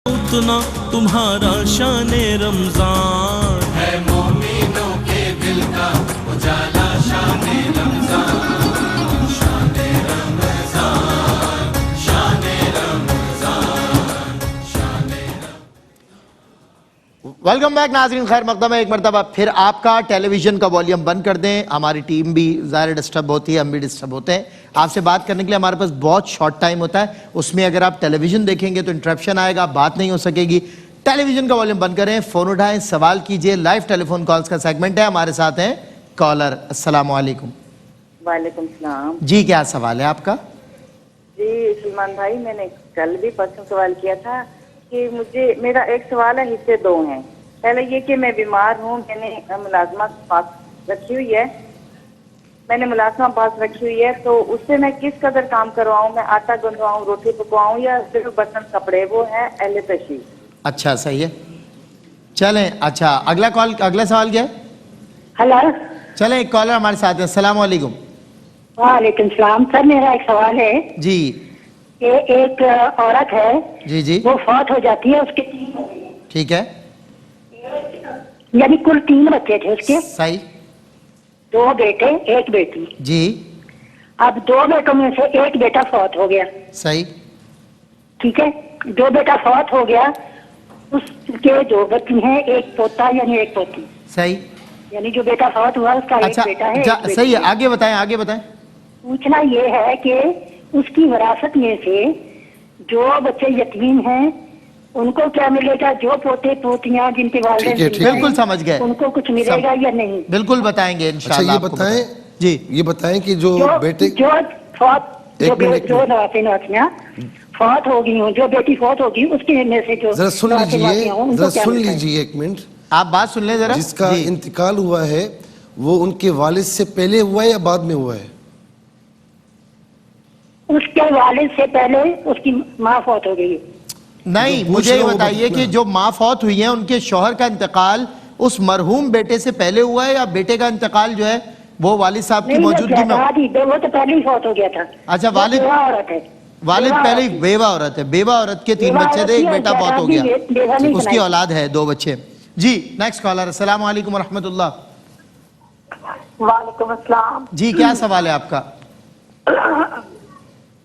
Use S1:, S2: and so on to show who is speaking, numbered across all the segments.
S1: اتنا تمہارا شان رمضان ہے، مومنوں کے دل کا اجالا شان رمضان، شان رمضان، شان رمضان، شان
S2: ویلکم بیک ناظرین، خیر مقدم ہے ایک مرتبہ پھر آپ کا۔ ٹیلی ویژن کا والیوم بند کر دیں، ہماری ٹیم بھی ظاہر ڈسٹرب ہوتی ہے، ہم بھی ڈسٹرب ہوتے ہیں۔ آپ سے بات کرنے کے لیے ہمارے پاس بہت شارٹ ٹائم ہوتا ہے، اس میں اگر آپ ٹیلی ویژن دیکھیں گے تو انٹرپشن آئے گا، بات نہیں ہو سکے گی۔ ٹیلی ویژن کا والیوم بند کریں، فون اٹھائیں، سوال کیجئے۔ لائیو ٹیلی فون کالز کا سیگمنٹ ہے، ہمارے ساتھ ہیں کالر۔ السلام علیکم۔
S3: وعلیکم السلام
S2: جی کیا سوال ہے آپ کا؟
S3: جی سلمان بھائی، میں نے کل بھی پرسوں سوال کیا تھا کہ میرا ایک سوال ہے، حصے دو ہیں۔ پہلے یہ کہ میں بیمار ہوں، میں نے ملازمت پاس رکھی ہوئی ہے، تو اس سے میں کس قدر کام کرواؤں؟ میں آٹا گندواؤں، روٹی پکواؤں، یا صرف برتن کپڑے وہ ہیں اہل تشریف؟
S2: اچھا صحیح ہے، چلیں اچھا اگلا سوال کیا ہے؟
S4: ہلو،
S2: چلیں ایک کالر ہمارے ساتھ ہیں۔ السلام علیکم۔
S4: وعلیکم السلام سر، میرا ایک سوال ہے
S2: جی
S4: کہ ایک عورت ہے،
S2: جی جی
S4: وہ فوت ہو جاتی ہے، اس کے
S2: ٹھیک ہے،
S4: یعنی کل 3 بچے تھے اس کے،
S2: صحیح
S4: 2 بیٹے 1 بیٹی۔
S2: جی
S4: اب 2 بیٹوں میں سے ایک بیٹا فوت ہو گیا،
S2: صحیح
S4: ٹھیک ہے، 2 بیٹا فوت ہو گیا، اس کے 2 بچی ہیں، ایک پوتا یعنی ایک پوتی،
S2: صحیح
S4: یعنی جو بیٹا فوت ہوا اس کا ایک
S2: اچھا
S4: بیٹا ہے ایک بیٹی
S2: صحیح ہے،
S4: ہے۔
S2: آگے بتائیں۔
S4: پوچھنا یہ ہے کہ اس کی وراثت میں سے جو بچے یتیم ہیں ان کو کیا ملے گا؟ جو پوتے پوتیاں جن کے والدین زندہ ہیں،
S2: بالکل سمجھ گئے،
S4: ان کو کچھ ملے گا یا نہیں؟
S2: بالکل بتائیں گے انشاءاللہ۔
S5: اچھا یہ بتائیں،
S2: جی
S5: یہ بتائیں کہ جو بیٹے
S4: جو فوت جو نواسیاں فوت ہوگی ہوں، جو بیٹی فوت ہوگی اس کے میں سے جو
S5: ذرا سن لیجئے ایک منٹ،
S2: آپ بات سن لیں ذرا۔
S5: جس کا انتقال ہوا ہے وہ ان کے والد سے پہلے ہوا ہے یا بعد میں ہوا ہے؟
S4: اس کے والد سے پہلے اس کی ماں فوت ہو گئی۔
S2: نہیں، مجھے یہ بتائیے کہ جو ماں فوت ہوئی ہیں ان کے شوہر کا انتقال اس مرحوم بیٹے سے پہلے ہوا ہے یا بیٹے کا انتقال جو ہے وہ والد صاحب کی موجودگی میں؟
S4: وہ تو پہلے ہی فوت ہو گیا تھا۔
S2: اچھا، والد پہلے بیوہ عورت ہے، بیوہ عورت کے 3 بچے تھے، ایک بیٹا فوت ہو گیا، اس کی اولاد ہے 2 بچے۔ جی نیکسٹ کالر۔ السلام علیکم ورحمۃ اللہ۔
S6: وعلیکم السلام
S2: جی کیا سوال ہے آپ کا؟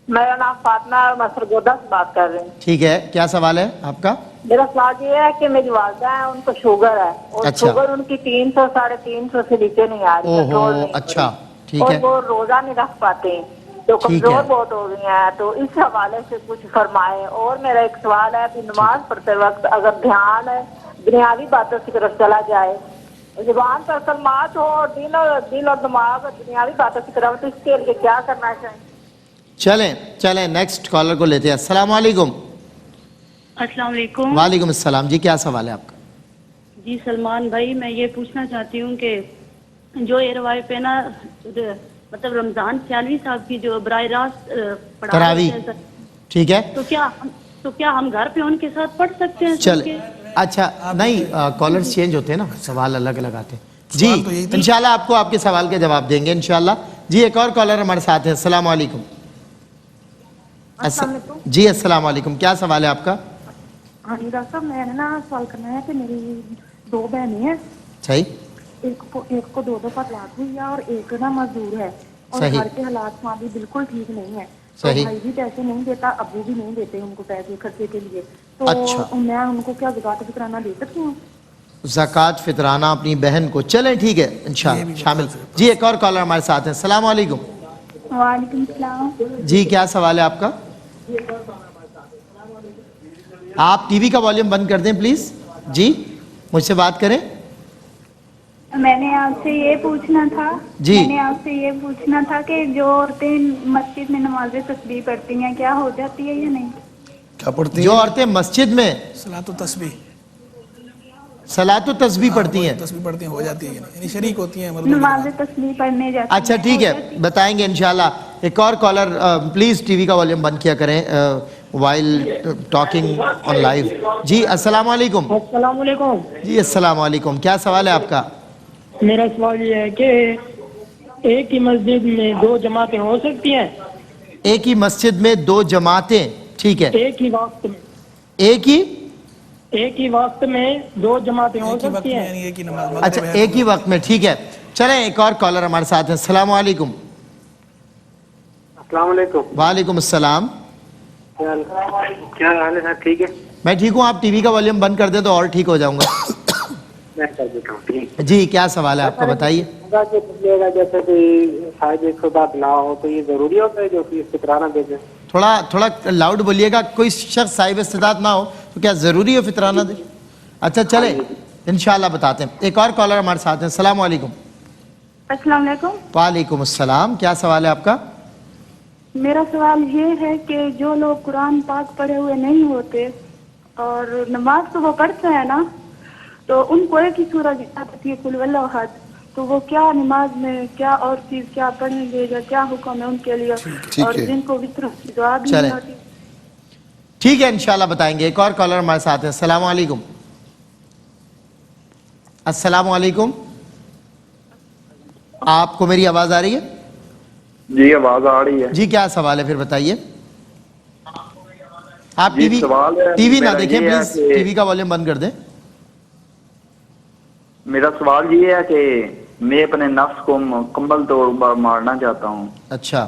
S6: میرا نام فاطمہ ہے، میں سرگودا سے بات کر رہی ہوں۔
S2: ٹھیک ہے، کیا سوال ہے آپ کا؟
S6: میرا سوال یہ ہے کہ میری والدہ ہے، ان کو شوگر ہے، اور
S2: اچھا،
S6: شوگر ان کی 300 350 سے نیچے نہیں آ رہی، کنٹرول نہیں،
S2: اچھا ٹھیک
S6: اور
S2: ہے،
S6: وہ روزہ نہیں رکھ پاتے ہیں، تو کمزور بہت ہو گئی ہیں، تو اس حوالے سے کچھ فرمائیں۔ اور میرا ایک سوال ہے کہ نماز پڑھتے وقت اگر دھیان دنیاوی باتوں کی طرف چلا جائے، زبان پر کلمات ہو اور دل اور دماغ دنیاوی باتوں کی طرف، تو اس کے لیے کیا کرنا چاہیے؟
S2: چلیں نیکسٹ کالر کو لیتے ہیں۔ السلام علیکم۔
S7: السلام علیکم۔
S2: وعلیکم السلام۔ جی کیا سوال ہے آپ کا؟
S7: جی سلمان بھائی، میں یہ پوچھنا چاہتی ہوں کہ جو یہ روایت پہ نا مطلب رمضان سیالوی صاحب کی جو براہ راست
S2: تراویح، ٹھیک ہے،
S7: تو کیا ہم گھر پہ ان کے ساتھ پڑھ سکتے ہیں؟
S2: چلیں اچھا، نہیں کالرز چینج ہوتے ہیں نا، سوال الگ الگ آتے ہیں۔ جی انشاءاللہ آپ کو آپ کے سوال کے جواب دیں گے انشاءاللہ۔ جی ایک اور کالر ہمارے ساتھ ہے۔ السلام علیکم۔ جی السلام علیکم، کیا سوال ہے آپ کا؟
S8: ہاں جی ڈاکٹر صاحب، میں نے نا سوال کرنا ہے کہ میری 2 بہنیں ہیں،
S2: صحیح،
S8: ایک کو 2 دفعہ طلاق ہوئی ہے اور ایک نا مزدور ہے، اور گھر کے حالات وہاں بھی بالکل ٹھیک نہیں ہے، تو بھائی بھی پیسے نہیں دیتا، ابو بھی نہیں دیتے ان کو پیسے خرچے کے لیے، تو میں ان کو کیا زکوٰۃ فطرانہ دے سکتی ہوں؟
S2: زکوٰۃ فطرانہ اپنی بہن کو؟ چلیں ٹھیک ہے انشاءاللہ شامل۔ جی ایک اور کالر ہمارے ساتھ ہیں۔ السلام علیکم۔
S8: وعلیکم السلام۔
S2: جی کیا سوال ہے آپ کا؟ آپ ٹی وی کا والیوم بند کر دیں پلیز۔ جی مجھ سے بات کریں۔
S8: میں نے آپ سے یہ پوچھنا تھا کہ جو عورتیں مسجد میں نماز تسبیح پڑھتی ہیں کیا ہو جاتی ہے یا نہیں؟
S5: کیا پڑھتی ہیں؟
S2: جو عورتیں مسجد میں صلاۃ و تسبیح پڑھتی ہیں،
S9: ہو جاتی ہے، یعنی شریک ہوتی ہیں
S8: نماز تسبیح پڑھنے جاتی ہیں؟
S2: اچھا ٹھیک ہے، بتائیں گے انشاءاللہ۔ ایک اور کالر، پلیز ٹی وی کا والیوم بند کیا کریں وائل ٹاکنگ آن لائیو۔ جی السلام علیکم۔
S10: السلام علیکم۔
S2: جی السلام علیکم، کیا سوال ہے آپ کا؟
S10: میرا سوال یہ ہے کہ ایک ہی مسجد میں 2 جماعتیں ہو سکتی ہیں؟
S2: ایک ہی مسجد میں 2 جماعتیں، ٹھیک ہے،
S10: ایک ہی وقت میں؟
S2: ایک ہی
S10: ایک ہی وقت میں دو جماعتیں ہو
S9: ایک ہی وقت
S10: سکتی
S9: میں
S10: ہیں؟
S9: یعنی ایک ہی نماز
S2: اچھا
S9: مغرب ہے
S2: ایک ہی وقت میں، ٹھیک ہے. چلیں ایک اور کالر ہمارے ساتھ ہیں. السلام علیکم.
S11: السلام علیکم.
S2: وعلیکم السلام.
S11: کیا حال ہے سر؟ ٹھیک ہے.
S2: میں ٹھیک ہوں. آپ ٹی وی کا والیوم بند کر دیں تو اور ٹھیک ہو جاؤں گا.
S11: میں کر دیتا ہوں. ٹھیک.
S2: جی کیا سوال ہے آپ کا، بتائیے.
S11: جیسے کوئی شاید ایک بات نہ ہو تو یہ ضروری ہوتا ہے جو کہ فطرانہ دے دیں؟
S2: تھوڑا لاؤڈ بولیے گا. کوئی شخص صاحب استطاعت نہ ہو تو کیا ضروری ہے فطرانہ دے؟ اچھا چلیں انشاءاللہ بتاتے ہیں. ایک اور کالر ہمارے ساتھ ہیں. السلام علیکم.
S8: السلام علیکم.
S2: وعلیکم السلام. کیا سوال ہے آپ کا؟
S8: میرا سوال یہ ہے کہ جو لوگ قرآن پاک پڑھے ہوئے نہیں ہوتے اور نماز تو وہ پڑھتے ہیں نا، تو ان کو ایک ہی سورہ یاد ہوتی ہے قل واللہ احد، تو وہ کیا نماز میں کیا اور چیز کیا پڑھیں گے یا کیا حکم ہے ان کے لیے، اور جن کو وتر کی دعا بھی نہیں ہوتی؟
S2: ٹھیک ہے انشاءاللہ بتائیں گے. ایک اور کالر ہمارے ساتھ ہیں. السلام علیکم. السلام علیکم. آپ کو میری آواز آ رہی ہے؟
S12: جی آواز آ رہی ہے.
S2: جی کیا سوال ہے پھر بتائیے. آپ
S12: جی
S2: ٹی وی نہ دیکھیں پلیز، ٹی وی کا والیوم بند کر دیں.
S12: میرا سوال یہ ہے کہ میں اپنے نفس کو مکمل طور پر مارنا چاہتا ہوں.
S2: اچھا.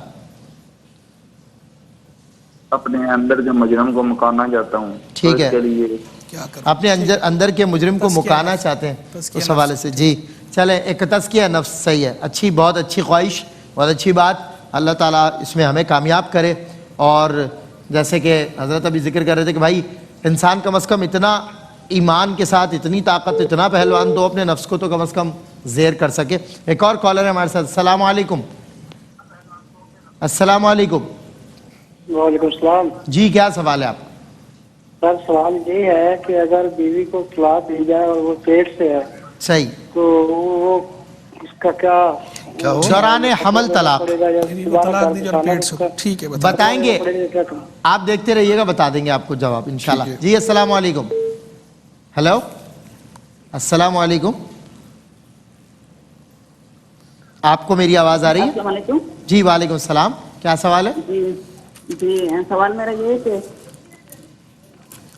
S12: اپنے اندر کے مجرم کو مکانا چاہتا ہوں.
S2: ٹھیک ہے. اپنے اندر کے مجرم کو مکانا چاہتے ہیں اس حوالے سے. جی چلیں ایک تزکیہ نفس صحیح ہے. اچھی، بہت اچھی خواہش، بہت اچھی بات. اللہ تعالیٰ اس میں ہمیں کامیاب کرے. اور جیسے کہ حضرت ابھی ذکر کر رہے تھے کہ بھائی انسان کم از کم اتنا ایمان کے ساتھ، اتنی طاقت، اتنا پہلوان تو اپنے نفس کو تو کم از کم زیر کر سکے. ایک اور کالر ہے ہمارے ساتھ. السلام علیکم. السلام علیکم.
S11: وعلیکم السلام.
S2: جی کیا سوال ہے آپ؟
S11: سر سوال یہ ہے کہ اگر بیوی کو طلاق دی جائے اور وہ پیٹ سے ہے،
S2: صحیح،
S11: تو وہ اس کا کیا
S2: دوران حمل طلاق
S9: ٹھیک ہے
S2: بتائیں گے. آپ دیکھتے رہیے گا، بتا دیں گے آپ کو جواب انشاءاللہ. جی السلام علیکم. ہیلو السلام علیکم. آپ کو میری آواز آ رہی ہے؟
S6: السلام علیکم.
S2: جی وعلیکم السلام. کیا سوال ہے؟
S6: جی سوال میرا یہ ہے کہ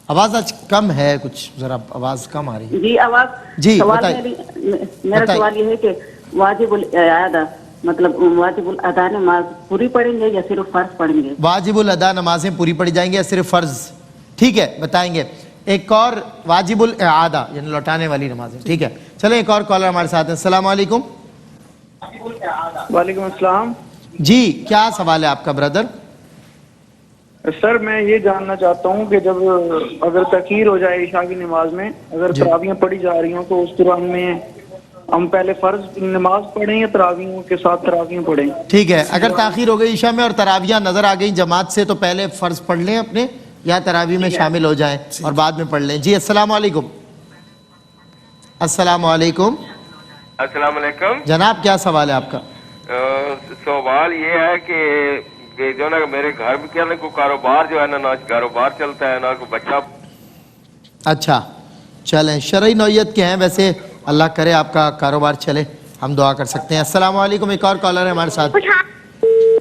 S2: آواز آج کم ہے، کچھ ذرا آواز کم آ رہی ہے.
S6: جی آواز.
S2: جی
S6: سوال میرا سوال یہ ہے کہ واجب الادا مطلب واجب الادا نماز پوری پڑھیں گے یا صرف فرض پڑھیں گے؟
S2: واجب الادا نمازیں پوری پڑھی جائیں گے یا صرف فرض؟ ٹھیک ہے بتائیں گے. ایک اور واجب الاعادہ یعنی لوٹانے والی نمازیں. ٹھیک ہے چلیں ایک اور کالر ہمارے ساتھ ہیں. السلام علیکم.
S11: وعلیکم السلام.
S2: جی کیا سوال ہے آپ کا بردر؟
S11: سر میں یہ جاننا چاہتا ہوں کہ جب اگر تاخیر ہو جائے عشاء کی نماز میں، اگر تراویحیں پڑھی جا رہی ہوں تو اس دوران میں ہم پہلے فرض نماز پڑھیں یا تراویحوں کے ساتھ تراویحیں پڑھیں؟
S2: ٹھیک ہے. اگر تاخیر ہو گئی عشاء میں اور تراویحیں نظر آ گئی جماعت سے تو پہلے فرض پڑھ لیں اپنے، یا تراویح میں شامل ہو جائیں اور بعد میں پڑھ لیں. جی السلام علیکم. السلام علیکم.
S13: السلام علیکم
S2: جناب کیا سوال ہے آپ کا؟
S13: سوال یہ ہے کہ جو نا میرے گھر میں کیا نا کوئی کاروبار جو ہے نا کاروبار چلتا ہے، نہ کوئی بچہ.
S2: اچھا چلیں شرعی نوعیت کے ہیں ویسے، اللہ کرے آپ کا کاروبار چلے، ہم دعا کر سکتے ہیں. السلام علیکم. ایک اور کالر ہے ہمارے ساتھ.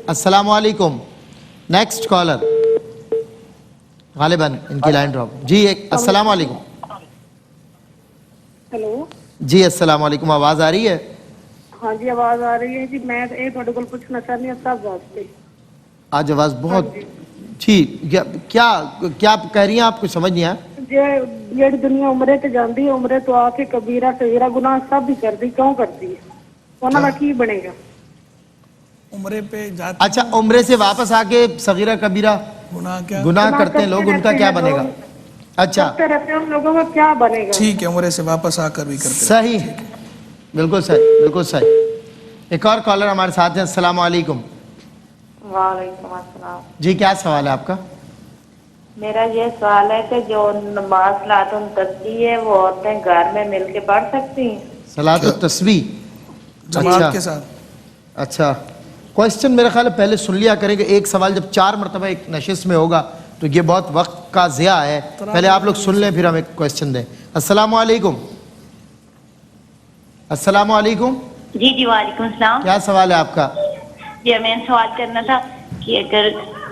S2: السلام علیکم. نیکسٹ کالر غالباً ان کی لائن ڈراپ. جی السلام علیکم.
S14: ہیلو
S2: جی السلام علیکم. آواز آ رہی ہے؟
S14: ہاں جی آواز آ رہی ہے جی. میں یہ تھوڑے کو پوچھنا چاہتی ہوں سب واسطے.
S2: آج آواز بہت جی کیا کہہ رہی ہیں آپ؟ کو سمجھ نہیں آیا.
S14: جی دنیا عمرے تے جاندی ہے، عمرے تو آ کے کبیرہ صغیرہ گناہ سب ہی کردی، کیوں کرتی ہے؟ انہاں دا کی بنے گا؟
S9: عمرے پہ جاتے.
S2: اچھا عمرے سے واپس آ کے صغیرہ کبیرہ گناہ کرتے ہیں لوگ، ان کا کیا بنے گا؟ اچھا
S14: رہتے ہیں ان لوگوں کا کیا بنے گا؟
S9: ٹھیک ہے عمرے سے واپس آ کر بھی کرتے.
S2: صحیح، بالکل صحیح، بالکل صحیح. ایک اور کالر ہمارے ساتھ ہیں. السلام علیکم.
S3: وعلیکم السلام.
S2: جی کیا سوال ہے آپ کا؟
S3: میرا یہ سوال ہے کہ جو نماز صلاۃ التسبیح ہے وہ عورتیں گھر میں مل کے پڑھ سکتی ہیں؟
S2: صلاۃ التسبیح
S9: جماعت کے ساتھ.
S2: اچھا کوشچن میرا خیال ہے پہلے سن لیا کریں کہ ایک سوال جب 4 مرتبہ ایک نشست میں ہوگا تو یہ بہت وقت کا ضیاع ہے. پہلے آپ لوگ سن لیں پھر ہم ایک کوشچن دیں. السلام علیکم. السلام علیکم.
S15: جی وعلیکم السلام.
S2: کیا سوال ہے آپ کا؟
S15: جی میں سوال کرنا تھا کہ اگر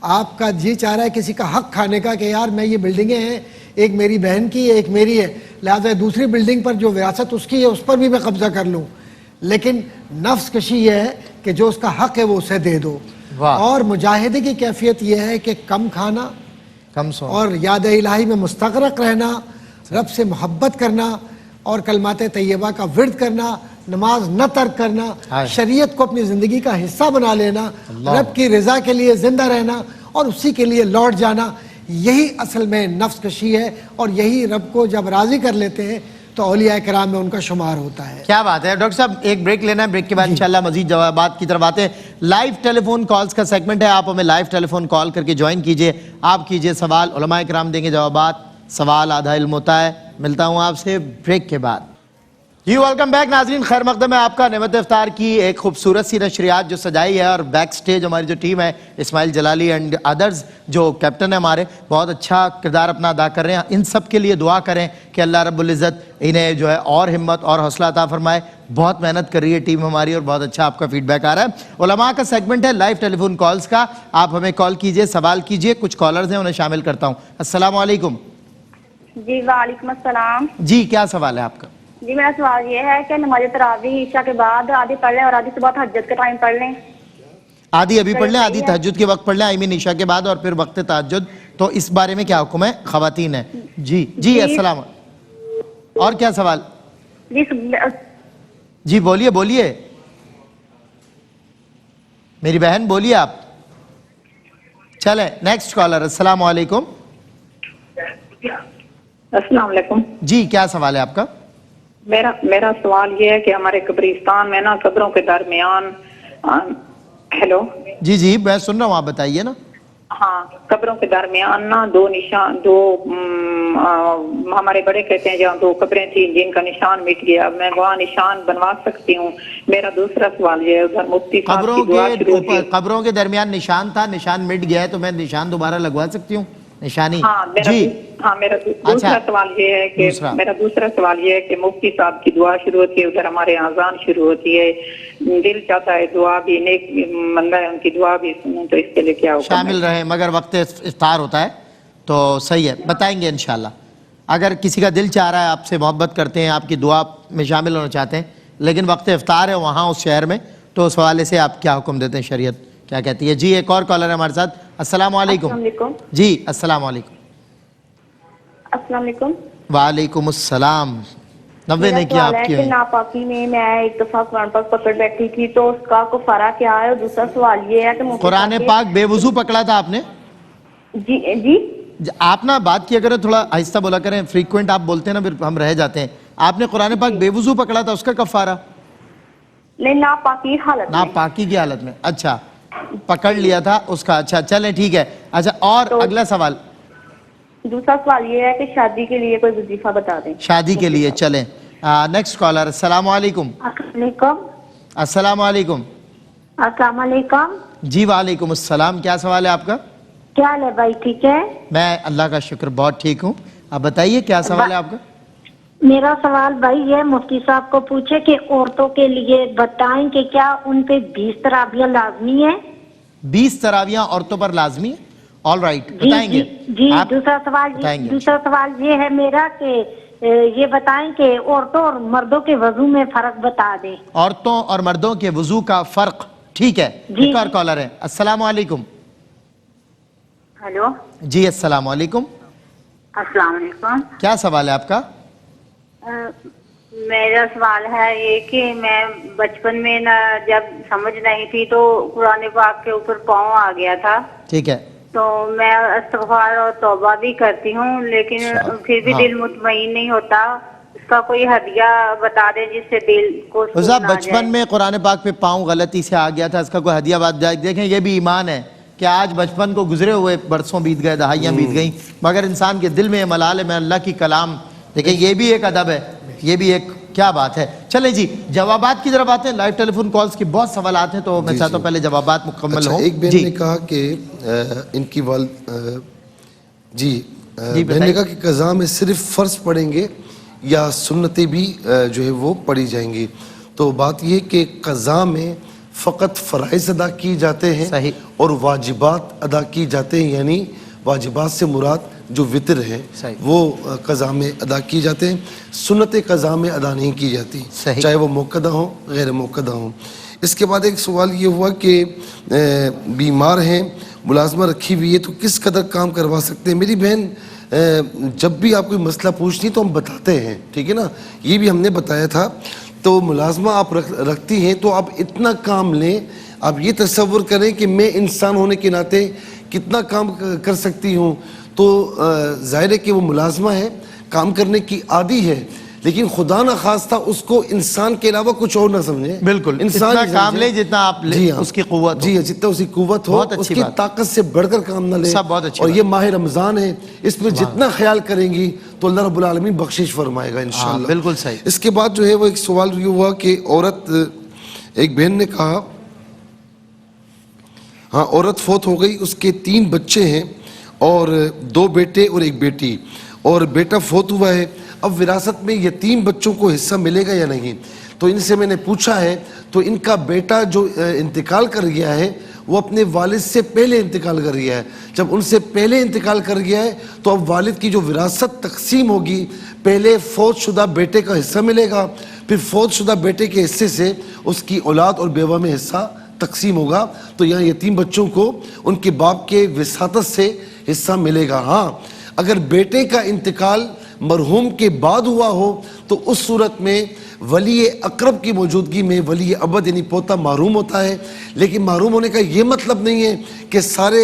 S15: آپ کا جی چاہ رہا ہے کسی کا حق کھانے کا کہ یار میں یہ بلڈنگیں ہیں، ایک میری بہن کی ہے ایک میری ہے، لہٰذا دوسری بلڈنگ پر جو وراثت اس کی ہے اس پر بھی میں قبضہ کر لوں. لیکن نفس کشی یہ ہے کہ جو اس کا حق ہے وہ اسے دے دو. اور مجاہدے کی کیفیت یہ ہے کہ کم کھانا،
S2: کم سونا
S15: اور یاد الہی میں مستغرق رہنا، رب سے محبت کرنا اور کلمات طیبہ کا ورد کرنا، نماز نہ ترک کرنا، شریعت کو اپنی زندگی کا حصہ بنا لینا، رب کی رضا کے لیے زندہ رہنا اور اسی کے لیے لوٹ جانا. یہی اصل میں نفس کشی ہے اور یہی رب کو جب راضی کر لیتے ہیں تو اولیاء کرام میں ان کا شمار ہوتا ہے.
S2: کیا بات ہے. ڈاکٹر صاحب ایک بریک لینا ہے، بریک کے بعد انشاءاللہ مزید جوابات کی طرف آتے ہیں. لائیو ٹیلی فون کالز کا سیگمنٹ ہے، آپ ہمیں لائیو ٹیلی فون کال کر کے جوائن کیجئے. آپ کیجئے سوال، علماء کرام دیں گے جوابات. سوال آدھا علم ہوتا ہے. ملتا ہوں آپ سے بریک کے بعد. جی ویلکم بیک ناظرین، خیر مقدم ہے آپ کا. نعمت افطار کی ایک خوبصورت سی نشریات جو سجائی ہے، اور بیک سٹیج ہماری جو ٹیم ہے، اسماعیل جلالی اینڈ ادرز جو کیپٹن ہیں ہمارے، بہت اچھا کردار اپنا ادا کر رہے ہیں. ان سب کے لیے دعا کریں کہ اللہ رب العزت انہیں جو ہے اور ہمت اور حوصلہ عطا فرمائے. بہت محنت کر رہی ہے ٹیم ہماری اور بہت اچھا آپ کا فیڈ بیک آ رہا ہے. علماء کا سیگمنٹ ہے لائیو ٹیلی فون کالز کا. آپ ہمیں کال کیجئے، سوال کیجئے. کچھ کالرز ہیں انہیں شامل کرتا ہوں. السلام علیکم.
S16: جی وعلیکم السلام.
S2: جی کیا سوال ہے آپ کا؟
S16: جی میرا سوال یہ ہے کہ نماز تراویح عشاء کے بعد آدھی پڑھ لیں اور آدھی صبح تہجد کے ٹائم پڑھ لیں.
S2: آدھی ابھی پڑھ لیں، آدھی تہجد کے وقت پڑھ لیں، آئی مین عشاء کے بعد اور پھر وقت تہجد. تو اس بارے میں کیا حکم ہے خواتین ہیں؟ جی السلام. اور کیا سوال؟ جی بولیے بولیے میری بہن، بولیے آپ. چلیں نیکسٹ کالر. السلام علیکم.
S17: السلام علیکم.
S2: جی کیا سوال ہے آپ کا؟
S17: میرا سوال یہ ہے کہ ہمارے قبرستان میں نا قبروں کے درمیان ہیلو
S2: جی میں سن رہا ہوں، آپ بتائیے نا.
S17: ہاں، قبروں کے درمیان نا دو ہمارے بڑے کہتے ہیں جہاں دو قبریں تھیں جن کا نشان مٹ گیا، میں وہاں نشان بنوا سکتی ہوں؟ میرا دوسرا سوال یہ ہے، ادھر مفتی صاحب کی دعا شروع ہوئی.
S2: قبروں کے درمیان نشان تھا، نشان مٹ گیا ہے تو میں نشان دوبارہ لگوا سکتی ہوں نشانی؟
S17: میرا دوسرا سوال یہ ہے کہ مفتی صاحب کی دعا شروع ہوتی ہے، ادھر ہمارے اذان شروع ہوتی ہے، دل چاہتا ہے دعا بھی، نیک بندہ ہے ان کی دعا بھی سنوں، تو اس کے لیے کیا حکم ہے؟
S2: شامل رہیں، مگر وقت افطار ہوتا ہے تو صحیح ہے، بتائیں گے انشاءاللہ. اگر کسی کا دل چاہ رہا ہے، آپ سے محبت کرتے ہیں، آپ کی دعا میں شامل ہونا چاہتے ہیں، لیکن وقت افطار ہے وہاں اس شہر میں، تو اس حوالے سے آپ کیا حکم دیتے ہیں؟ شریعت کیا کہتی ہے؟ جی ایک اور کالر ہے ہمارے ساتھ. السلام علیکم. جی السلام علیکم.
S16: السلام علیکم.
S2: وعلیکم السلام. 90 نے کیا آپ کی
S16: ناپاکی میں میں ایک دفعہ قرآن پاک پکڑ بیٹھی تھی تو اس کا کفارہ کیا ہے؟ اور دوسرا سوال یہ ہے کہ
S2: قرآن پاک بے وضو پکڑا تھا آپ نے؟
S16: جی
S2: آپ نا بات کیا کریں، تھوڑا آہستہ بولا کریں، فریکوینٹ آپ بولتے ہیں نا پھر ہم رہ جاتے ہیں. آپ نے قرآن پاک بے وضو پکڑا تھا، اس کا کفارہ؟
S16: نہیں، ناپاکی حالت میں.
S2: ناپاکی کی حالت میں. اچھا پکڑ لیا تھا اس کا. اچھا چلیں ٹھیک ہے. اچھا اور اگلا سوال.
S16: دوسرا سوال یہ ہے کہ شادی کے لیے کوئی وظیفہ بتا دیں.
S2: شادی کے لیے چلیں. Next caller. السلام علیکم. السلام علیکم.
S18: السلام علیکم.
S2: جی وعلیکم السلام. کیا سوال ہے آپ کا؟
S18: کیا حال ہے بھائی؟ ٹھیک ہے؟
S2: میں اللہ کا شکر بہت ٹھیک ہوں. آپ بتائیے کیا سوال ہے آپ کا؟
S18: میرا سوال بھائی یہ مفتی صاحب کو پوچھے کہ عورتوں کے لیے بتائیں کہ کیا ان پہ 20 تراویح لازمی ہے؟ 20
S2: تراویح عورتوں پر لازمی ہے؟ آل رائٹ بتائیں گے.
S18: جی دوسرا سوال یہ ہے میرا کہ یہ بتائیں کہ عورتوں اور مردوں کے وضو میں فرق بتا دیں.
S2: عورتوں اور مردوں کے وضو کا فرق. ٹھیک ہے. ایک اور کالر ہے. السلام علیکم.
S6: ہیلو
S2: جی السلام علیکم.
S6: السلام علیکم.
S2: کیا سوال ہے آپ کا؟
S6: میرا سوال ہے یہ کہ میں بچپن میں جب سمجھ نہیں تھی تو قرآن پاک کے اوپر پاؤں آ گیا تھا.
S2: ٹھیک ہے.
S6: تو میں استغفار اور توبہ بھی کرتی ہوں لیکن پھر بھی دل مطمئن نہیں ہوتا. اس کا کوئی ہدیہ بتا دیں جس سے دل کو سکون آ جائے.
S2: بچپن میں قرآن پاک پہ پاؤں غلطی سے آ گیا تھا، اس کا کوئی ہدیہ بات دیکھیں. یہ بھی ایمان ہے کہ آج بچپن کو گزرے ہوئے برسوں بیت گئے، دہائیاں بیت گئیں، مگر انسان کے دل میں ملال ہے. میں اللہ کی کلام دیکھیں، یہ بھی ایک ادب ہے، یہ بھی ایک کیا بات ہے. چلیں جی جوابات کی طرف آتے ہیں. لائیو ٹیلی فون کالز کی بہت سوالات ہیں تو میں چاہتا ہوں پہلے جوابات مکمل ہوں.
S5: ایک بہن نے کہا کہ ان کی بہن نے کہا کہ قضا میں صرف فرض پڑھیں گے یا سنتیں بھی جو ہے وہ پڑھی جائیں گی. تو بات یہ کہ قضا میں فقط فرائض ادا کی جاتے ہیں اور واجبات ادا کی جاتے ہیں، یعنی واجبات سے مراد جو وطر ہے وہ قضا میں ادا کی جاتے ہیں، سنت قضا میں ادا نہیں کی جاتی، چاہے وہ موقدہ ہوں غیر موقدہ ہوں۔ اس کے بعد ایک سوال یہ ہوا کہ بیمار ہیں، ملازمہ رکھی ہوئی ہے، تو کس قدر کام کروا سکتے ہیں؟ میری بہن جب بھی آپ کوئی مسئلہ پوچھتی تو ہم بتاتے ہیں، ٹھیک ہے نا، یہ بھی ہم نے بتایا تھا۔ تو ملازمہ آپ رکھتی ہیں تو آپ اتنا کام لیں، آپ یہ تصور کریں کہ میں انسان ہونے کے ناطے کتنا کام کر سکتی ہوں۔ تو ظاہر ہے کہ وہ ملازمہ ہے، کام کرنے کی عادی ہے، لیکن خدا نہ خواستہ اس کو انسان کے علاوہ کچھ اور نہ سمجھیں،
S2: بالکل
S5: انسان
S2: اتنا کام لے جتنا آپ اس کی قوت
S5: جی جتنا اس کی قوت ہو، اس کی طاقت سے بڑھ کر کام نہ لیں۔ اور یہ ماہ رمضان ہے، اس میں جتنا خیال کریں گی تو اللہ رب العالمین بخشش فرمائے گا انشاءاللہ۔
S2: بالکل صحیح۔
S5: اس کے بعد جو ہے وہ ایک سوال یہ ہوا کہ عورت، ایک بہن نے کہا ہاں عورت فوت ہو گئی، اس کے 3 بچے ہیں اور 2 بیٹے اور 1 بیٹی، اور بیٹا فوت ہوا ہے، اب وراثت میں یتیم بچوں کو حصہ ملے گا یا نہیں؟ تو ان سے میں نے پوچھا ہے تو ان کا بیٹا جو انتقال کر گیا ہے وہ اپنے والد سے پہلے انتقال کر گیا ہے، جب ان سے پہلے انتقال کر گیا ہے تو اب والد کی جو وراثت تقسیم ہوگی، پہلے فوت شدہ بیٹے کا حصہ ملے گا، پھر فوت شدہ بیٹے کے حصے سے اس کی اولاد اور بیوہ میں حصہ تقسیم ہوگا۔ تو یہاں یتیم بچوں کو ان کے باپ کے وساطت سے حصہ ملے گا۔ ہاں اگر بیٹے کا انتقال مرحوم کے بعد ہوا ہو تو اس صورت میں ولی اقرب کی موجودگی میں ولی ابد یعنی پوتا محروم ہوتا ہے، لیکن محروم ہونے کا یہ مطلب نہیں ہے کہ سارے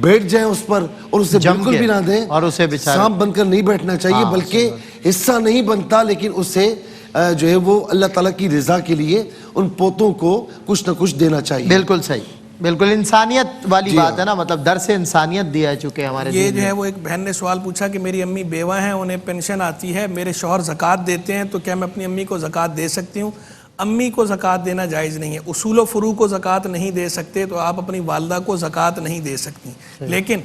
S5: بیٹھ جائیں اس پر اور اسے بالکل بھی نہ دیں،
S2: اور اسے
S5: سانپ بن کر نہیں بیٹھنا چاہیے، بلکہ حصہ نہیں بنتا لیکن اسے جو ہے وہ اللہ تعالیٰ کی رضا کے لیے ان پوتوں کو کچھ نہ کچھ دینا چاہیے۔
S2: بالکل صحیح، بالکل انسانیت والی بات ہے نا، مطلب درس انسانیت دیا ہے چونکہ ہمارے
S9: یہ جو ہے وہ ایک بہن نے سوال پوچھا کہ میری امی بیوہ ہیں، انہیں پینشن آتی ہے، میرے شوہر زکوٰۃ دیتے ہیں، تو کیا میں اپنی امی کو زکوٰۃ دے سکتی ہوں؟ امی کو زکوٰۃ دینا جائز نہیں ہے، اصول و فروع کو زکوٰۃ نہیں دے سکتے، تو آپ اپنی والدہ کو زکوٰۃ نہیں دے سکتی، لیکن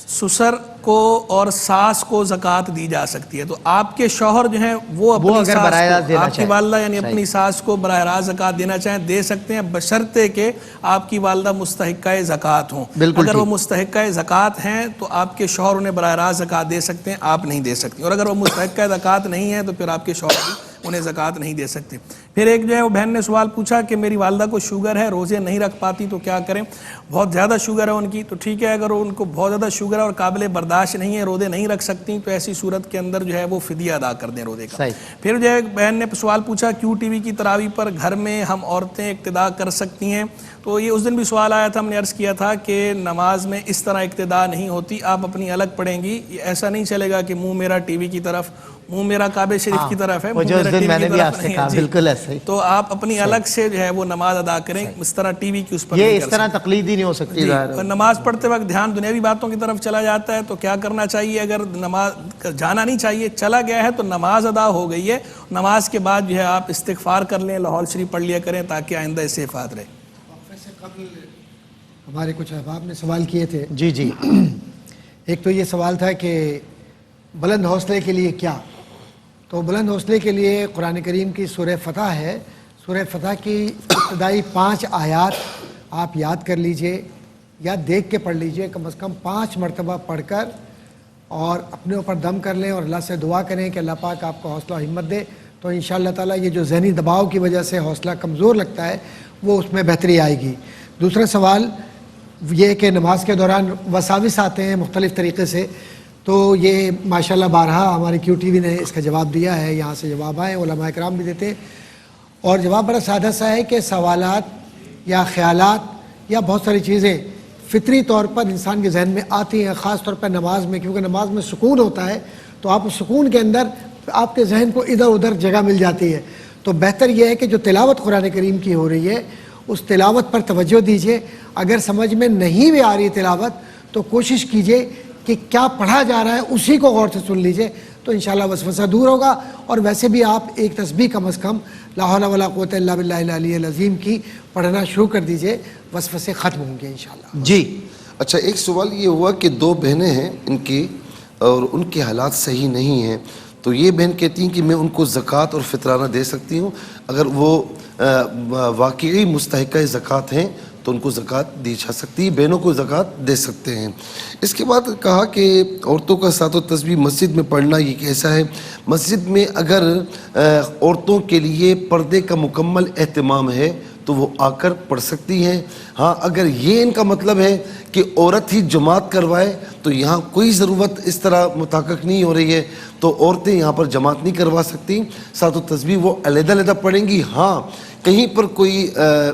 S9: سسر کو اور ساس کو زکوٰۃ دی جا سکتی ہے۔ تو آپ کے شوہر جو ہیں وہ اپنی ساس کو، آپ کی والدہ یعنی اپنی ساس کو براہ راست زکوٰۃ دینا چاہیں دے سکتے ہیں، بشرطے کہ آپ کی والدہ مستحقہ زکوٰۃ ہوں۔ اگر وہ مستحقہ زکوٰۃ ہیں تو آپ کے شوہر انہیں براہ راست زکوٰۃ دے سکتے ہیں، آپ نہیں دے سکتے، اور اگر وہ مستحقہ زکوٰۃ نہیں ہے تو پھر آپ کے شوہر بھی انہیں زکوٰۃ نہیں دے سکتے۔ پھر ایک جو ہے وہ بہن نے سوال پوچھا کہ میری والدہ کو شوگر ہے، روزے نہیں رکھ پاتی تو کیا کریں؟ بہت زیادہ شوگر ہے ان کی تو ٹھیک ہے، اگر ان کو بہت زیادہ شوگر ہے اور قابل برداشت نہیں ہے، روزے نہیں رکھ سکتی، تو ایسی صورت کے اندر جو ہے وہ فدیہ ادا کر دیں روزے کا۔ پھر جو ہے بہن نے سوال پوچھا کیو ٹی وی کی تراویح پر گھر میں ہم عورتیں اقتداء کر سکتی ہیں؟ تو یہ اس دن بھی سوال آیا تھا، ہم نے عرض کیا تھا کہ نماز میں اس طرح اقتداء نہیں ہوتی، آپ اپنی الگ پڑھیں گی، ایسا نہیں چلے گا کہ منہ میرا ٹی وی کی طرف، منہ میرا کعبہ شریف کی طرف ہے،
S2: بالکل ایسے،
S9: تو آپ اپنی الگ سے جو ہے وہ نماز ادا کریں، اس طرح ٹی وی کی اس پر
S2: یہ اس طرح تقلیدی نہیں ہو سکتی۔
S9: نماز پڑھتے وقت دھیان دنیاوی باتوں کی طرف چلا جاتا ہے تو کیا کرنا چاہیے؟ اگر نماز جانا نہیں چاہیے، چلا گیا ہے تو نماز ادا ہو گئی ہے، نماز کے بعد جو ہے آپ استغفار کر لیں، لاہور شریف پڑھ لیا کریں تاکہ آئندہ اس سے حفاظت رہے۔
S15: ہمارے کچھ احباب نے سوال کیے تھے،
S2: جی جی،
S15: ایک تو یہ سوال تھا کہ بلند حوصلے کے لیے کیا؟ تو بلند حوصلے کے لیے قرآن کریم کی سورہ فتح ہے، سورہ فتح کی ابتدائی 5 آیات آپ یاد کر لیجئے یا دیکھ کے پڑھ لیجئے، کم از کم 5 مرتبہ پڑھ کر اور اپنے اوپر دم کر لیں اور اللہ سے دعا کریں کہ اللہ پاک آپ کو حوصلہ و ہمت دے، تو انشاءاللہ تعالیٰ یہ جو ذہنی دباؤ کی وجہ سے حوصلہ کمزور لگتا ہے وہ اس میں بہتری آئے گی۔ دوسرا سوال یہ کہ نماز کے دوران وساوس آتے ہیں مختلف طریقے سے، تو یہ ماشاءاللہ بارہا ہماری کیو ٹی وی نے اس کا جواب دیا ہے، یہاں سے جواب آئے، علماء کرام بھی دیتے ہیں، اور جواب بڑا سادہ سا ہے کہ سوالات یا خیالات یا بہت ساری چیزیں فطری طور پر انسان کے ذہن میں آتی ہیں، خاص طور پر نماز میں، کیونکہ نماز میں سکون ہوتا ہے، تو آپ اس سکون کے اندر آپ کے ذہن کو ادھر ادھر جگہ مل جاتی ہے، تو بہتر یہ ہے کہ جو تلاوت قرآن کریم کی ہو رہی ہے اس تلاوت پر توجہ دیجیے، اگر سمجھ میں نہیں بھی آ رہی تلاوت تو کوشش کیجیے کہ کیا پڑھا جا رہا ہے اسی کو غور سے سن لیجیے، تو انشاءاللہ وسوسہ دور ہوگا، اور ویسے بھی آپ ایک تسبیح کم از کم لا حول ولا قوت الا باللہ العلی العظیم کی پڑھنا شروع کر دیجیے، وسوسے ختم ہوں گے انشاءاللہ۔
S5: جی اچھا، ایک سوال یہ ہوا کہ 2 بہنیں ہیں ان کی اور ان کے حالات صحیح نہیں ہیں، تو یہ بہن کہتی ہیں کہ میں ان کو زکوٰۃ اور فطرانہ دے سکتی ہوں، اگر وہ واقعی مستحقہ زکوٰۃ ہیں تو ان کو زکوٰۃ دی جا سکتی ہے، بہنوں کو زکوٰۃ دے سکتے ہیں۔ اس کے بعد کہا کہ عورتوں کا صلاۃ و تسبیح مسجد میں پڑھنا یہ کیسا ہے؟ مسجد میں اگر عورتوں کے لیے پردے کا مکمل اہتمام ہے تو وہ آ کر پڑھ سکتی ہیں۔ ہاں اگر یہ ان کا مطلب ہے کہ عورت ہی جماعت کروائے تو یہاں کوئی ضرورت اس طرح متحقق نہیں ہو رہی ہے، تو عورتیں یہاں پر جماعت نہیں کروا سکتی، صلاۃ و تسبیح وہ علیحدہ علیحدہ پڑھیں گی۔ ہاں کہیں پر کوئی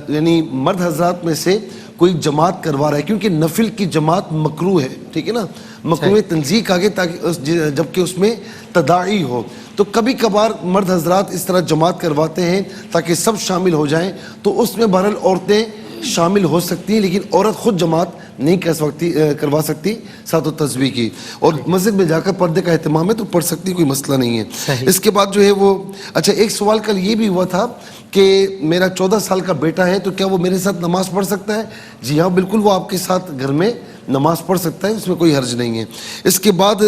S5: یعنی مرد حضرات میں سے کوئی جماعت کروا رہا ہے، کیونکہ نفل کی جماعت مکروہ ہے، ٹھیک ہے نا، مکروہ تنزیہ آگے، تاکہ جبکہ اس میں تداعی ہو، تو کبھی کبھار مرد حضرات اس طرح جماعت کرواتے ہیں تاکہ سب شامل ہو جائیں، تو اس میں بہرحال عورتیں شامل ہو سکتی ہیں، لیکن عورت خود جماعت نہیں کروا سکتی صلاۃ و تسبیح کی، اور مسجد میں جا کر پردے کا اہتمام ہے تو پڑھ سکتی، کوئی مسئلہ نہیں ہے۔ اس کے بعد جو ہے وہ اچھا ایک سوال کل یہ بھی ہوا تھا کہ میرا 14 سال کا بیٹا ہے تو کیا وہ میرے ساتھ نماز پڑھ سکتا ہے؟ جی ہاں بالکل، وہ آپ کے ساتھ گھر میں نماز پڑھ سکتا ہے، اس میں کوئی حرج نہیں ہے۔ اس کے بعد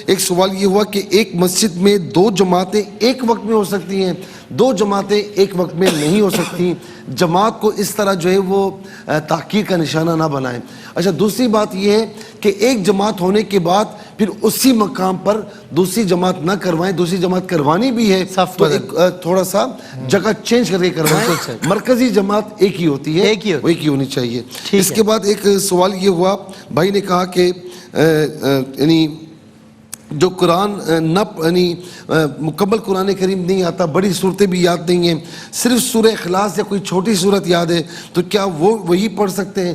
S5: ایک سوال یہ ہوا کہ ایک مسجد میں 2 جماعتیں ایک وقت میں ہو سکتی ہیں؟ 2 جماعتیں ایک وقت میں نہیں ہو سکتی، جماعت کو اس طرح جو ہے وہ تحقیر کا نشانہ نہ بنائیں۔ اچھا دوسری بات یہ ہے کہ ایک جماعت ہونے کے بعد پھر اسی مقام پر دوسری جماعت نہ کروائیں، دوسری جماعت کروانی بھی ہے تو ایک تھوڑا سا جگہ چینج کر کے کروائیں، مرکزی جماعت ایک ہی ہوتی ہے، ایک ہی ہونی چاہیے۔ اس کے بعد ایک سوال یہ ہوا، بھائی نے کہا کہ یعنی جو قرآن یعنی مکمل قرآن کریم نہیں آتا، بڑی صورتیں بھی یاد نہیں ہیں، صرف سورہ اخلاص یا کوئی چھوٹی صورت یاد ہے تو کیا وہ وہی پڑھ سکتے ہیں؟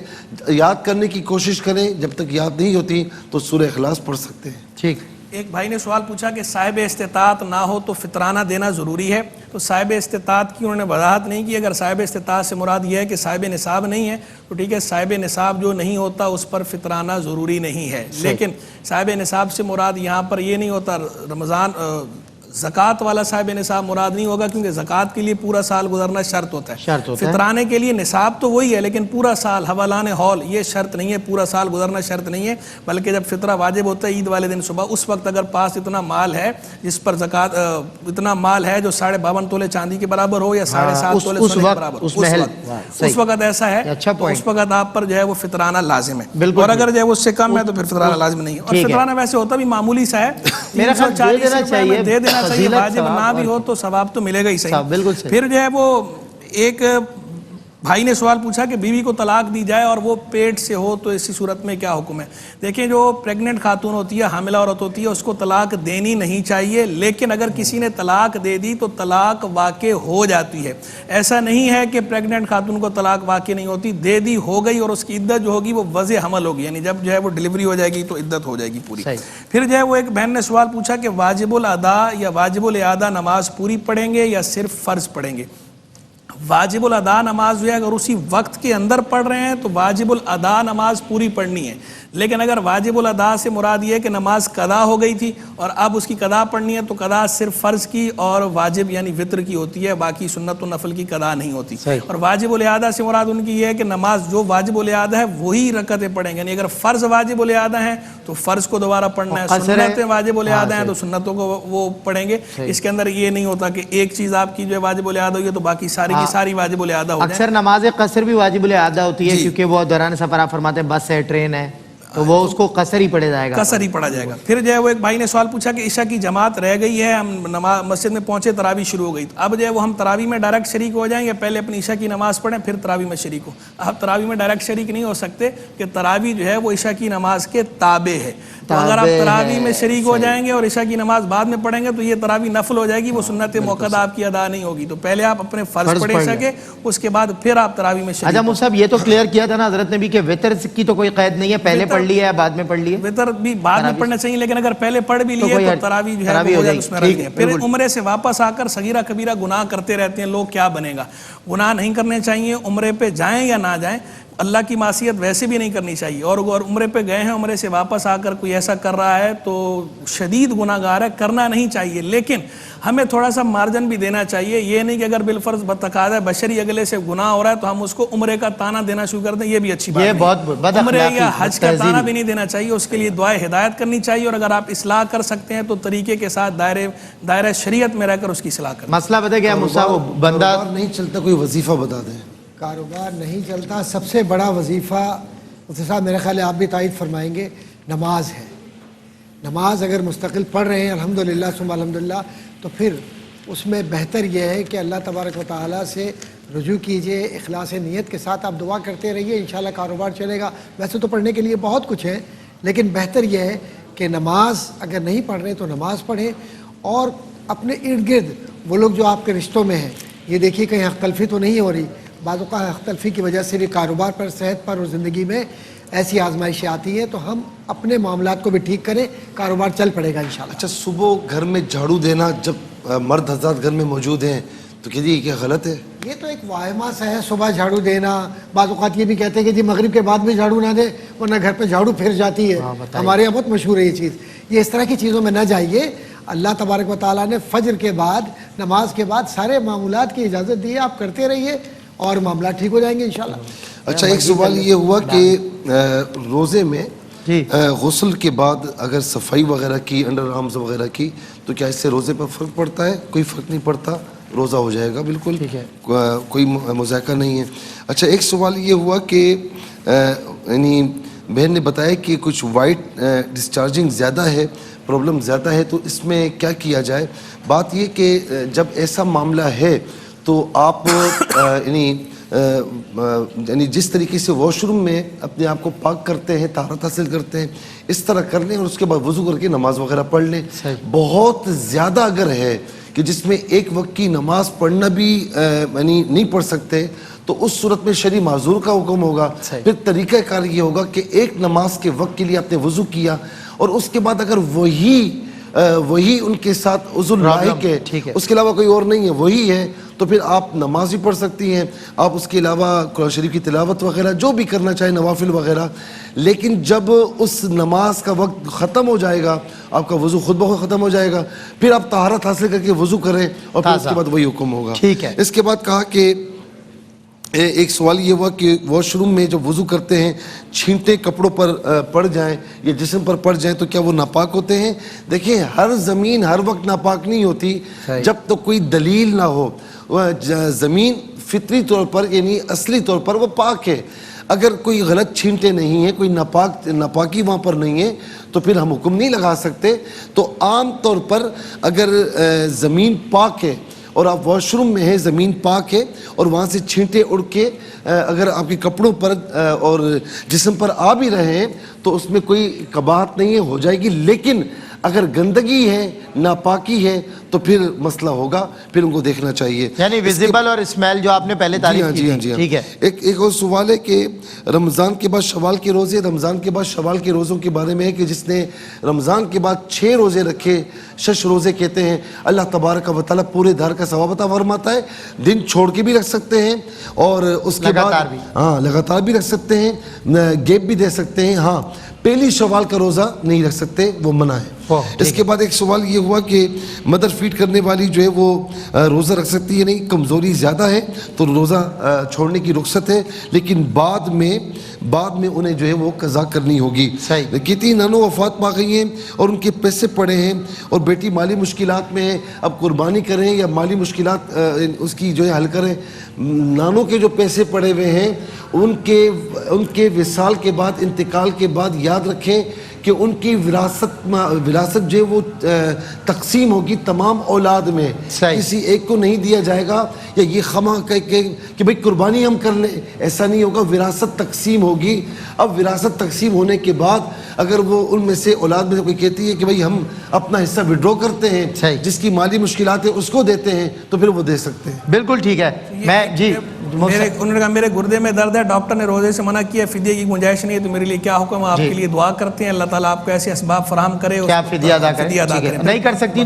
S5: یاد کرنے کی کوشش کریں، جب تک یاد نہیں ہوتی تو سورہ اخلاص پڑھ سکتے ہیں۔ ٹھیک۔
S9: ایک بھائی نے سوال پوچھا کہ صاحب استطاعت نہ ہو تو فطرانہ دینا ضروری ہے، تو صاحب استطاعت کی انہوں نے وضاحت نہیں کی۔ اگر صاحب استطاعت سے مراد یہ ہے کہ صاحب نصاب نہیں ہے تو ٹھیک ہے، صاحب نصاب جو نہیں ہوتا اس پر فطرانہ ضروری نہیں ہے، لیکن صاحب نصاب سے مراد یہاں پر یہ نہیں ہوتا رمضان زکوٰۃ والا صاحب نصاب مراد نہیں ہوگا، کیونکہ زکوٰۃ کے لیے پورا سال گزرنا شرط ہوتا ہے، فطرانے کے لیے نصاب تو وہی ہے لیکن پورا سال حوالان ہال یہ شرط نہیں ہے، پورا سال گزرنا شرط نہیں ہے، بلکہ جب فطرہ واجب ہوتا ہے عید والے دن صبح، اس وقت اگر پاس اتنا مال ہے جس پر زکوٰۃ اتنا مال ہے جو 52.5 تولے چاندی کے برابر ہو یا 7.5 تولے سونے کے برابر ہو، اس وقت ایسا ہے تو اس وقت آپ پر جو ہے وہ فطرانہ لازم ہے، اور اگر جو ہے اس سے کم ہے تو پھر فطرانہ لازم نہیں ہے۔ اور فطرانہ ویسے ہوتا بھی معمولی سا ہے، 340 روپے دے دینا چاہیے، واجب نہ بھی ہو تو ثواب تو ملے گا ہی صحیح۔ پھر جو ہے وہ ایک بھائی نے سوال پوچھا کہ بیوی کو طلاق دی جائے اور وہ پیٹ سے ہو تو اسی صورت میں کیا حکم ہے؟ دیکھیں جو پریگننٹ خاتون ہوتی ہے، حاملہ عورت ہوتی ہے، اس کو طلاق دینی نہیں چاہیے، لیکن اگر کسی نے طلاق دے دی تو طلاق واقع ہو جاتی ہے۔ ایسا نہیں ہے کہ پریگننٹ خاتون کو طلاق واقع نہیں ہوتی، دے دی ہو گئی اور اس کی عدت جو ہوگی وہ وضع حمل ہوگی، یعنی جب جو ہے وہ ڈیلیوری ہو جائے گی تو عدت ہو جائے گی پوری۔ پھر جو ہے وہ ایک بہن نے سوال پوچھا کہ واجب الادا یا واجب الاعادہ نماز پوری پڑھیں گے یا صرف فرض پڑھیں گے؟ واجب الادا نماز جو ہے اگر اسی وقت کے اندر پڑھ رہے ہیں تو واجب الادا نماز پوری پڑھنی ہے، لیکن اگر واجب الادا سے مراد یہ کہ نماز قضا ہو گئی تھی اور اب اس کی قضا پڑھنی ہے تو قضا صرف فرض کی اور واجب یعنی وطر کی ہوتی ہے، باقی سنت و نفل کی قضا نہیں ہوتی۔ اور واجب الاعادہ سے مراد ان کی یہ ہے کہ نماز جو واجب الاعادہ ہے وہی رکعتیں پڑھیں گے، یعنی اگر فرض واجب الاعادہ ہیں تو فرض کو دوبارہ پڑھنا ہے، سنتیں واجب الاعادہ ہیں تو سنتوں کو وہ پڑھیں گے۔ اس کے اندر یہ نہیں ہوتا کہ ایک چیز آپ کی جو ہے واجب الاعادہ ہوئی ہے تو باقی ساری کی ساری واجب الاعادہ ہو جائیں۔
S2: اکثر نماز قصر بھی واجب الاعادہ ہوتی ہے کیونکہ وہ دوران سفر آپ فرماتے ہیں بس ہے، ٹرین ہے، تو وہ اس کو قصر ہی پڑھا جائے گا،
S9: قصر ہی پڑھا جائے گا۔ پھر جو ہے وہ ایک بھائی نے سوال پوچھا کہ عشاء کی جماعت رہ گئی ہے، ہم مسجد میں پہنچے، تراویح شروع ہو گئی، اب جو ہے وہ ہم تراویح میں ڈائریکٹ شریک ہو جائیں یا پہلے اپنی عشاء کی نماز پڑھیں پھر تراویح میں شریک ہو؟ اب تراویح میں ڈائریکٹ شریک نہیں ہو سکتے کہ تراویح جو ہے وہ عشاء کی نماز کے تابع ہے، تو اگر آپ تراویح میں شریک ہو جائیں گے اور عشاء کی نماز بعد میں پڑھیں گے تو یہ تراویح نفل ہو جائے گی، وہ سنت موقدہ آپ کی ادا نہیں ہوگی، تو پہلے آپ اپنے فرض پڑھ عشاء کے، اس کے بعد پھر آپ تراویح میں شریک۔
S2: اچھا مفتی صاحب یہ تو کلیئر کیا تھا نا حضرت نے بھی کہ وتر کی تو کوئی قید نہیں ہے، پہلے پڑھ لیا ہے بعد میں پڑھ لیا،
S9: وتر بھی بعد میں پڑھنا چاہیے، لیکن اگر پہلے پڑھ بھی لیے تو تراویح جو ہے وہ اس میں رہ گئے۔ پھر عمرے سے واپس آ کر صغیرہ کبیرہ گناہ کرتے رہتے ہیں لوگ، کیا بنے گا؟ گناہ نہیں کرنے چاہیے، عمرے پہ جائیں یا نہ جائیں، اللہ کی معصیت ویسے بھی نہیں کرنی چاہیے، اور اگر عمرے پہ گئے ہیں عمرے سے واپس آ کر کوئی ایسا کر رہا ہے تو شدید گناہ گار ہے، کرنا نہیں چاہیے، لیکن ہمیں تھوڑا سا مارجن بھی دینا چاہیے. یہ نہیں کہ اگر بالفرض بتقاضۂ بشری اگلے سے گناہ ہو رہا ہے تو ہم اس کو عمرے کا تانا دینا شروع کر دیں، یہ بھی اچھی بات نہیں. عمرے یا حج کا تانا بھی نہیں دینا چاہیے، اس کے لیے دعائے ہدایت کرنی چاہیے، اور اگر آپ اصلاح کر سکتے ہیں تو طریقے کے ساتھ دائرہ شریعت میں رہ کر اس کی اصلاح کریں.
S2: مسئلہ بتا گیا موسیٰ، وہ بندہ
S5: نہیں چلتا، کوئی وظیفہ بتا دیں.
S15: کاروبار نہیں چلتا، سب سے بڑا وظیفہ مفتی صاحب میرے خیال ہے آپ بھی تائید فرمائیں گے، نماز ہے. نماز اگر مستقل پڑھ رہے ہیں الحمدللہ ثم الحمدللہ، تو پھر اس میں بہتر یہ ہے کہ اللہ تبارک و تعالیٰ سے رجوع کیجئے، اخلاص نیت کے ساتھ آپ دعا کرتے رہیے، انشاءاللہ کاروبار چلے گا. ویسے تو پڑھنے کے لیے بہت کچھ ہے، لیکن بہتر یہ ہے کہ نماز اگر نہیں پڑھ رہے تو نماز پڑھیں، اور اپنے ارد گرد وہ لوگ جو آپ کے رشتوں میں ہیں یہ دیکھیے کہیں حق تلفی تو نہیں ہو رہی. بعض اوقات حق تلفی کی وجہ سے بھی کاروبار پر، صحت پر اور زندگی میں ایسی آزمائشیں آتی ہیں، تو ہم اپنے معاملات کو بھی ٹھیک کریں، کاروبار چل پڑے گا انشاءاللہ.
S5: اچھا، صبح گھر میں جھاڑو دینا جب مرد حضرات گھر میں موجود ہیں تو کہیے کیا غلط ہے؟
S15: یہ تو ایک واہمہ سا ہے، صبح جھاڑو دینا. بعض اوقات یہ بھی کہتے ہیں کہ جی مغرب کے بعد بھی جھاڑو نہ دے ورنہ گھر پہ جھاڑو پھر جاتی ہے. ہمارے یہاں بہت مشہور ہے یہ چیز. یہ اس طرح کی چیزوں میں نہ جائیے. اللہ تبارک و تعالیٰ نے فجر کے بعد، نماز کے بعد سارے معمولات کی اجازت دی ہے، آپ کرتے رہیے اور معاملات ٹھیک ہو جائیں گے انشاءاللہ.
S5: اچھا، ایک سوال یہ ہوا کہ روزے میں غسل کے بعد اگر صفائی وغیرہ کی، انڈر آرمز وغیرہ کی، تو کیا اس سے روزے پر فرق پڑتا ہے؟ کوئی فرق نہیں پڑتا، روزہ ہو جائے گا بالکل، کوئی مذائقہ نہیں ہے. اچھا، ایک سوال یہ ہوا کہ یعنی بہن نے بتایا کہ کچھ وائٹ ڈسچارجنگ زیادہ ہے، پرابلم زیادہ ہے، تو اس میں کیا کیا جائے؟ بات یہ کہ جب ایسا معاملہ ہے تو آپ یعنی جس طریقے سے واش روم میں اپنے آپ کو پاک کرتے ہیں، طہارت حاصل کرتے ہیں، اس طرح کر لیں اور اس کے بعد وضو کر کے نماز وغیرہ پڑھ لیں. بہت زیادہ اگر ہے کہ جس میں ایک وقت کی نماز پڑھنا بھی یعنی نہیں پڑھ سکتے، تو اس صورت میں شرعی معذور کا حکم ہوگا. پھر طریقہ کار یہ ہوگا کہ ایک نماز کے وقت کے لیے آپ نے وضو کیا، اور اس کے بعد اگر وہی ان کے ساتھ عذر لاحق ہے، اس کے علاوہ کوئی اور نہیں ہے، وہی ہے، تو پھر آپ نماز بھی پڑھ سکتی ہیں، آپ اس کے علاوہ قرآن شریف کی تلاوت وغیرہ جو بھی کرنا چاہیں، نوافل وغیرہ. لیکن جب اس نماز کا وقت ختم ہو جائے گا، آپ کا وضو خود بخود ختم ہو جائے گا، پھر آپ طہارت حاصل کر کے وضو کریں، اور پھر اس کے بعد وہی حکم ہوگا. اس کے بعد کہا کہ ایک سوال یہ ہوا کہ واش روم میں جب وضو کرتے ہیں چھینٹے کپڑوں پر پڑ جائیں یا جسم پر پڑ جائیں تو کیا وہ ناپاک ہوتے ہیں؟ دیکھیں، ہر زمین ہر وقت ناپاک نہیں ہوتی جب تک کوئی دلیل نہ ہو. زمین فطری طور پر یعنی اصلی طور پر وہ پاک ہے. اگر کوئی غلط چھینٹے نہیں ہیں، کوئی ناپاکی وہاں پر نہیں ہے، تو پھر ہم حکم نہیں لگا سکتے. تو عام طور پر اگر زمین پاک ہے اور آپ واش روم میں ہیں، زمین پاک ہے، اور وہاں سے چھینٹے اڑ کے اگر آپ کے کپڑوں پر اور جسم پر آ بھی رہے ہیں تو اس میں کوئی قباحت نہیں ہے، ہو جائے گی. لیکن اگر گندگی ہے، ناپاکی ہے، تو پھر مسئلہ ہوگا، پھر ان کو دیکھنا چاہیے.
S2: یعنی ویزیبل اور اسمیل جو آپ نے پہلے تعریف کی تھی. ٹھیک ہے.
S5: ایک اور سوال ہے کہ رمضان کے بعد شوال کے روزے، رمضان کے بعد شوال کے روزوں کے بارے میں ہے کہ جس نے رمضان کے بعد 6 روزے رکھے، 6 روزے کہتے ہیں، اللہ تبارک و تعالیٰ پورے دھار کا ثواب عطا فرماتا ہے. دن چھوڑ کے بھی رکھ سکتے ہیں، اور اس کے بعد لگاتار بھی رکھ سکتے ہیں، گیپ بھی دے سکتے ہیں. ہاں، پہلی شوال کا روزہ نہیں رکھ سکتے، وہ منع ہے. اس کے بعد ایک سوال یہ ہوا کہ مدر فیڈ کرنے والی جو ہے وہ روزہ رکھ سکتی ہے؟ نہیں، کمزوری زیادہ ہے تو روزہ چھوڑنے کی رخصت ہے، لیکن بعد میں انہیں جو ہے وہ قضا کرنی ہوگی. کتنی نانو وفات پا گئی ہیں اور ان کے پیسے پڑے ہیں، اور بیٹی مالی مشکلات میں ہے، اب قربانی کریں یا مالی مشکلات اس کی جو ہے حل کریں. نانوں کے جو پیسے پڑے ہوئے ہیں ان کے وصال کے بعد، انتقال کے بعد یاد رکھیں کہ ان کی وراثت جو ہے وہ تقسیم ہوگی تمام اولاد میں، کسی ایک کو نہیں دیا جائے گا یا یہ خواہ کہ بھئی قربانی ہم کر لیں، ایسا نہیں ہوگا. وراثت تقسیم ہوگی. اب وراثت تقسیم ہونے کے بعد اگر وہ ان میں سے اولاد میں سے کوئی کہتی ہے کہ بھئی ہم اپنا حصہ وڈرو کرتے ہیں، جس کی مالی مشکلات ہیں اس کو دیتے ہیں، تو پھر وہ دے سکتے ہیں.
S2: بالکل ٹھیک ہے. میں
S9: انہوں نے کہا میرے گردے میں درد ہے، ڈاکٹر نے روزے سے منع کیا، فدیے کی گنجائش نہیں ہے، تو میرے لیے کیا حکم ہے؟ آپ کے لیے دعا کرتے ہیں اللہ تعالیٰ آپ کو ایسے اسباب فراہم کرے.
S2: کیا فدیہ ادا کریں؟ نہیں کر سکتی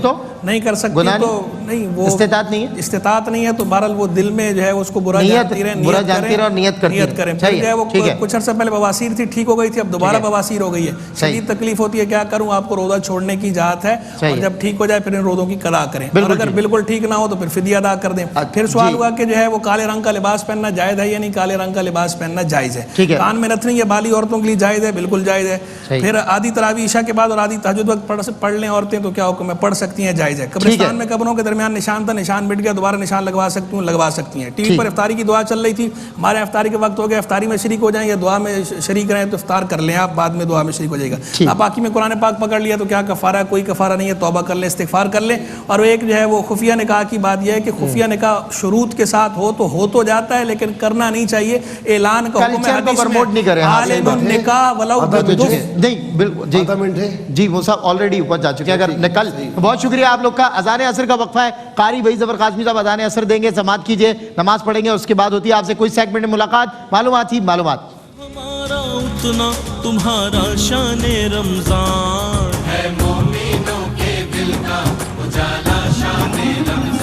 S2: تو
S9: نہیں وہ
S2: استطاعت نہیں ہے،
S9: استطاعت نہیں ہے تو بہرحال وہ دل میں جو ہے اس کو برا جانتی رہے،
S2: برا جانتی رہے اور نیت
S9: کریں. پھر جو ہے وہ کچھ عرصہ پہلے بواسیر تھی، ٹھیک ہو گئی تھی، اب دوبارہ بواسیر ہو گئی ہے، شدید تکلیف ہوتی ہے، کیا کروں؟ آپ کو روزہ چھوڑنے کی اجازت ہے، اور جب ٹھیک ہو جائے پھر ان روزوں کی قضا کریں، اور اگر بالکل ٹھیک نہ ہو تو پھر فدیہ ادا کر دیں. پھر سوال ہوا کہ جو ہے وہ کالے رنگ کا لباس پہننا جائز ہے یا نہیں؟ کالے رنگ کا لباس پہننا جائز ہے. کان میں نتھنی یہ بالی عورتوں کے لیے جائز ہے، بالکل جائز ہے. پھر آدھی تراویح عشاء کے بعد اور آدھی تہجد وقت پڑھ لیں عورتیں تو کیا حکم ہے؟ پڑھ سکتی ہیں، جائز ہے. قبرستان میں قبروں کے درمیان نشان تھا، نشان مٹ گیا، دوبارہ نشان لگوا سکتی ہیں. ٹی وی پر افطاری کی دعا چل رہی تھی، ہمارے افطاری کے وقت ہو گیا، افطاری میں شریک ہو جائیں یا دعا میں شریک رہیں تو افطار کر لیں آپ، بعد میں دعا میں شریک ہو جائے گا. ناپاکی میں قرآن پاک پکڑ لیا تو کیا کفارہ ہے؟ کوئی کفارہ نہیں ہے، توبہ کر لیں، استغفار کر لیں. اور ایک جو ہے وہ خفیہ نکاح کی بات یہ ہے کہ خفیہ نکاح شروط کے ساتھ ہو تو جاتا ہے لیکن کرنا نہیں چاہیے. اعلان کا حکم ہے حدیث میں، عالم النکاح ولو بالدف.
S2: نہیں بالکل جی وہ صاحب آلریڈی اوپر جا چکے ہیں. اگر کل بہت شکریہ آپ لوگ کا. اذان عصر کا وقفہ ہے، قاری بھائی ظفر قاسمی صاحب اذان عصر دیں گے، سماعت کیجئے، نماز پڑھیں گے، اس کے بعد ہوتی ہے آپ سے کوئی سیگمنٹ میں ملاقات. معلومات ہی معلومات.
S1: ہمارا اتنا تمہارا شان رمضان ہے، مومنوں کے دل کا اجالا شان رمضان.